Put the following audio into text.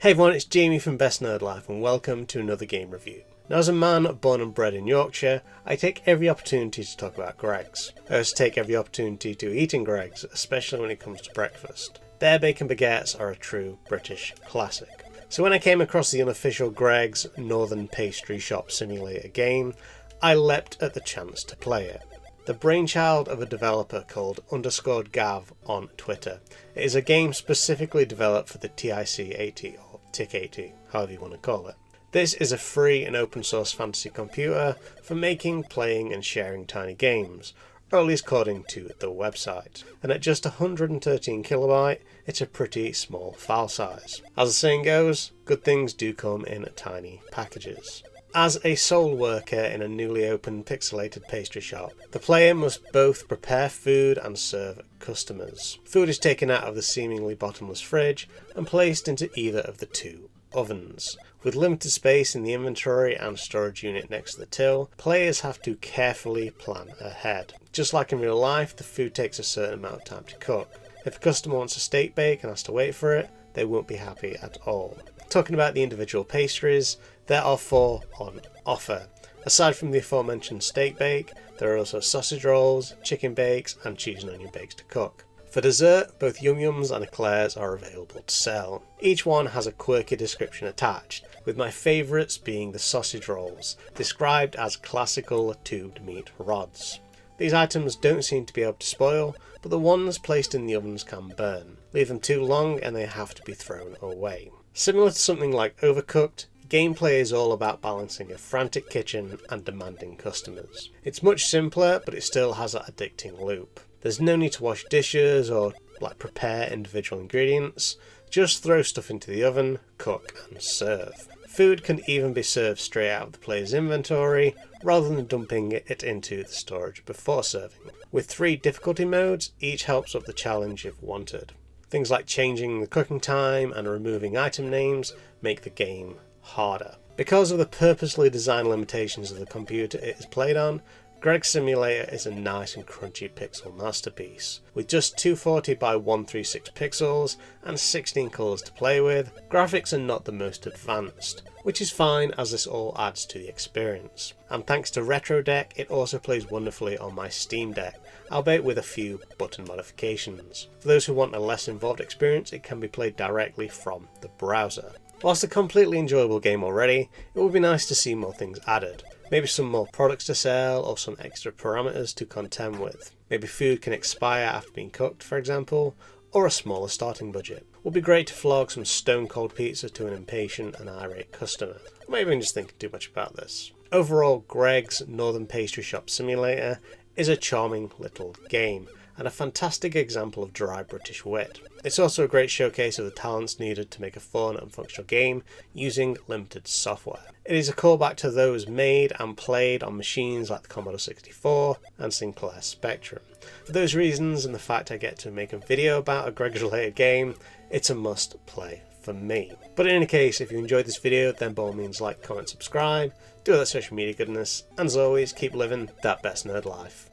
Hey everyone, it's Jamie from BestNerdLife and welcome to another game review. Now, as a man born and bred in Yorkshire, I take every opportunity to talk about Greggs. I also take every opportunity to eat in Greggs, especially when it comes to breakfast. Their bacon baguettes are a true British classic. So when I came across the unofficial Greggs Northern Pastry Shop Simulator game, I leapt at the chance to play it. The brainchild of a developer called _Gav on Twitter. It is a game specifically developed for the TIC-80 or TIC-80, however you want to call it. This is a free and open source fantasy computer for making, playing and sharing tiny games, or at least according to the website. And at just 113 kilobyte, it's a pretty small file size. As the saying goes, good things do come in tiny packages. As a sole worker in a newly opened pixelated pastry shop, the player must both prepare food and serve customers. Food is taken out of the seemingly bottomless fridge and placed into either of the two ovens. With limited space in the inventory and storage unit next to the till, players have to carefully plan ahead. Just like in real life, the food takes a certain amount of time to cook. If a customer wants a steak bake and has to wait for it, they won't be happy at all. Talking about the individual pastries, there are 4 on offer. Aside from the aforementioned steak bake, there are also sausage rolls, chicken bakes and cheese and onion bakes to cook. For dessert, both Yum Yums and eclairs are available to sell. Each one has a quirky description attached, with my favourites being the sausage rolls, described as classical tubed meat rods. These items don't seem to be able to spoil, but the ones placed in the ovens can burn. Leave them too long and they have to be thrown away. Similar to something like Overcooked, gameplay is all about balancing a frantic kitchen and demanding customers. It's much simpler, but it still has that addicting loop. There's no need to wash dishes or prepare individual ingredients, just throw stuff into the oven, cook and serve. Food can even be served straight out of the player's inventory, rather than dumping it into the storage before serving. With 3 difficulty modes, each helps up the challenge if wanted. Things like changing the cooking time and removing item names make the game harder. Because of the purposely designed limitations of the computer it is played on, Greggs Simulator is a nice and crunchy pixel masterpiece. With just 240 by 136 pixels and 16 colours to play with, graphics are not the most advanced, which is fine as this all adds to the experience. And thanks to Retro Deck, it also plays wonderfully on my Steam Deck, albeit with a few button modifications. For those who want a less involved experience, it can be played directly from the browser. Whilst a completely enjoyable game already, it would be nice to see more things added. Maybe some more products to sell or some extra parameters to contend with. Maybe food can expire after being cooked, for example, or a smaller starting budget. It would be great to flog some stone cold pizza to an impatient and irate customer. Or maybe I'm just thinking too much about this. Overall, Greggs Northern Pastry Shop Simulator is a charming little game and a fantastic example of dry British wit. It's also a great showcase of the talents needed to make a fun and functional game using limited software. It is a callback to those made and played on machines like the Commodore 64 and Sinclair Spectrum. For those reasons and the fact I get to make a video about a Greggs related game, it's a must play for me. But in any case, if you enjoyed this video, then by all means like, comment, subscribe, do all that social media goodness, and as always, keep living that best nerd life.